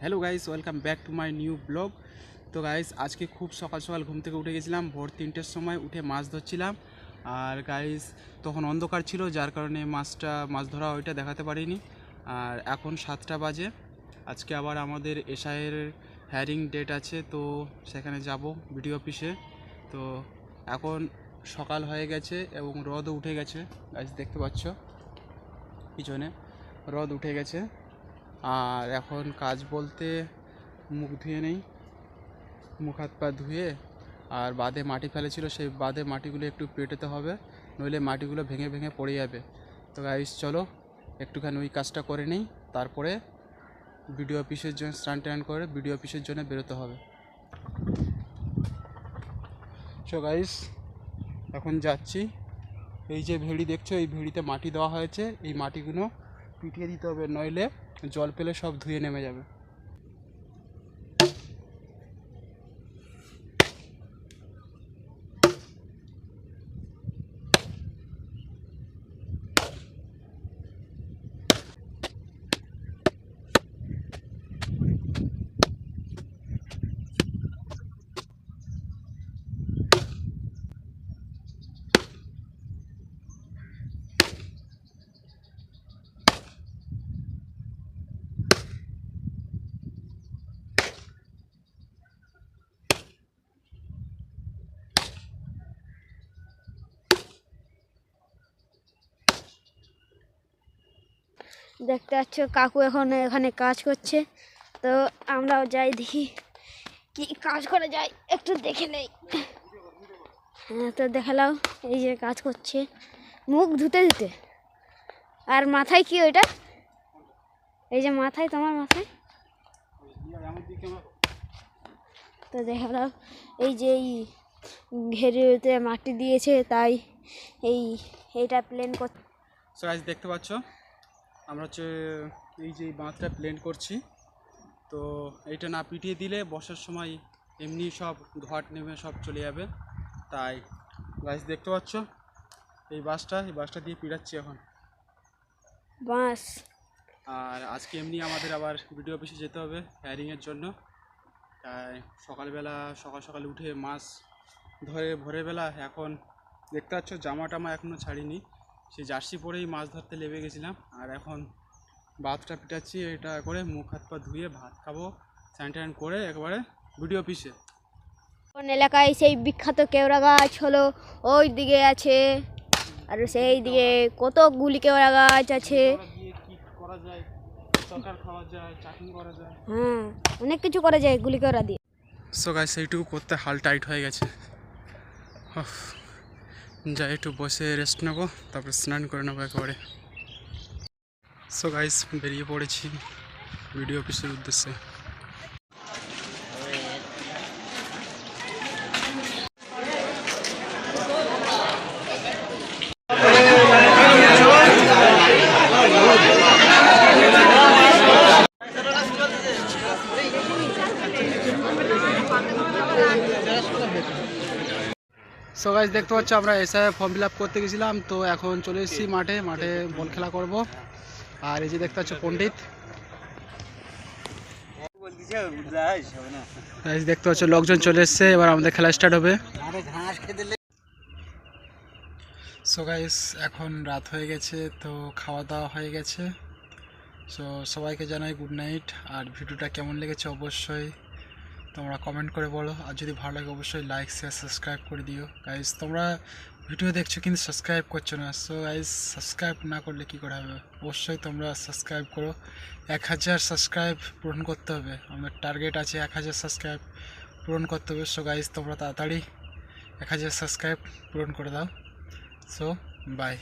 Hello guys, welcome back to my new blog. তো guys, আজকে খুব সকাল সকাল ঘুম থেকে উঠে গেছিলাম। ভোর 3টের সময় উঠে মাছ ধরছিলাম। আর গাইস, তখন অন্ধকার ছিল, যার কারণে মাছ ধরা ওইটা দেখাতে পারিনি। আর এখন 7টা বাজে। আজকে আবার আমাদের এসআইয়ের হায়ারিং ডেট আছে, তো সেখানে যাব বিডিও অফিসে। তো এখন সকাল হয়ে গেছে এবং রোদও উঠে গেছে। গাইস দেখতে পাচ্ছ পিছনে রোদ উঠে গেছে। আর এখন কাজ বলতে মুখ ধুয়ে নেই, মুখ হাত পা ধুয়ে আর বাদে মাটি ফেলেছিল, সেই বাদে মাটিগুলো একটু পেটাতে হবে, নইলে মাটিগুলো ভেঙে ভেঙে পড়ে যাবে। তো গাইস চলো একটুখানি ওই কাজটা করে নেই, তারপরে বিডিও অফিসের জন্য স্নান টান করে বিডিও অফিসের জন্য বেরোতে হবে। সো গাইস, এখন যাচ্ছি। এই যে ভেড়ি দেখছো, এই ভেড়িতে মাটি দেওয়া হয়েছে, এই মাটিগুলো পিটিয়ে দিতে হবে, নইলে জল পেলে সব ধুয়ে নেমে যাবে। দেখতে পাচ্ছ কাকু এখন এখানে কাজ করছে, তো আমরাও যাই দেখি কি কাজ করা যায়, একটু দেখে নেই। হ্যাঁ, তো দেখালাম এই যে কাজ করছে মুখ ধুতে ধুতে। আর মাথায় কি ওইটা? এই যে মাথায়, তোমার মাথায় তো দেখালাম এই যে এই ঘেরিতে মাটি দিয়েছে, তাই এইটা প্লেন করতে। সো গাইস দেখতে পাচ্ছ আমরা হচ্ছে এই যে বাঁধটা প্লেন করছি। তো এইটা না পিটিয়ে দিলে বর্ষার সময় এমনি সব ঘাট নেমে সব চলে যাবে। তাই গাইস দেখতে পাচ্ছ এই বাঁশটা দিয়ে পিটাচ্ছি এখন। বাঁশ। আর আজকে এমনি আমাদের আবার বিডিও অফিসে যেতে হবে হায়ারিংয়ের জন্য। তাই সকাল সকাল উঠে মাছ ধরে ভোরবেলা, এখন দেখতে পাচ্ছ জামা টামা এখনও ছাড়িনি, সেই জার্সি পরেই মাছ ধরতে লেগে গেছিলাম। আর এখন ভাতটা পিটাচ্ছি, এটা করে মুখ হাত পা ধুয়ে ভাত খাবো, স্নান টান করে একবারে বিডিও অফিসে। কোন এলাকায় সেই বিখ্যাত কেওড়া গাছ হলো ওই দিকে আছে, আর সেই দিকে কতগুলি কেওড়া গাছ আছে। কি করা যায়, তরকারি খাওয়া যায়, চাটনি করা যায়, হ্যাঁ, অনেক কিছু করা যায় গুলি কেওড়া দিয়ে। সো গাইস সেইটুকু করতে হাল টাইট হয়ে গেছে। যাই একটু বসে রেস্ট নেবো, তারপরে স্নান করে নেবো একেবারে। সো গাইস বেরিয়ে পড়েছি বিডিও অফিসের উদ্দেশ্যে। সো গাইস দেখতে পাচ্ছ আমরা এসআই ফর্ম ফিল আপ করতে গেছিলাম, তো এখন চলে এসেছি মাঠে বল খেলা করব। আর এই যে দেখতে পাচ্ছ পণ্ডিত, দেখতে পাচ্ছ লোকজন চলে এসছে, এবার আমাদের খেলা স্টার্ট হবে। সো গাইস এখন রাত হয়ে গেছে, তো খাওয়া দাওয়া হয়ে গেছে। সো সবাইকে জানাই গুড নাইট। আর ভিডিওটা কেমন লেগেছে অবশ্যই তোমরা কমেন্ট করে বলো, আর যদি ভালো লাগে অবশ্যই লাইক শেয়ার সাবস্ক্রাইব করে দিও। গাইস তোমরা ভিডিও দেখছো কিন্তু সাবস্ক্রাইব করছো না, সো গাইস সাবস্ক্রাইব না করলে কী করে হবে, অবশ্যই তোমরা সাবস্ক্রাইব করো। 1000 সাবস্ক্রাইব পূরণ করতে হবে, আমাদের টার্গেট আছে 1000 সাবস্ক্রাইব পূরণ করতে হবে। সো গাইস তোমরা তাড়াতাড়ি 1000 সাবস্ক্রাইব পূরণ করে দাও। So by.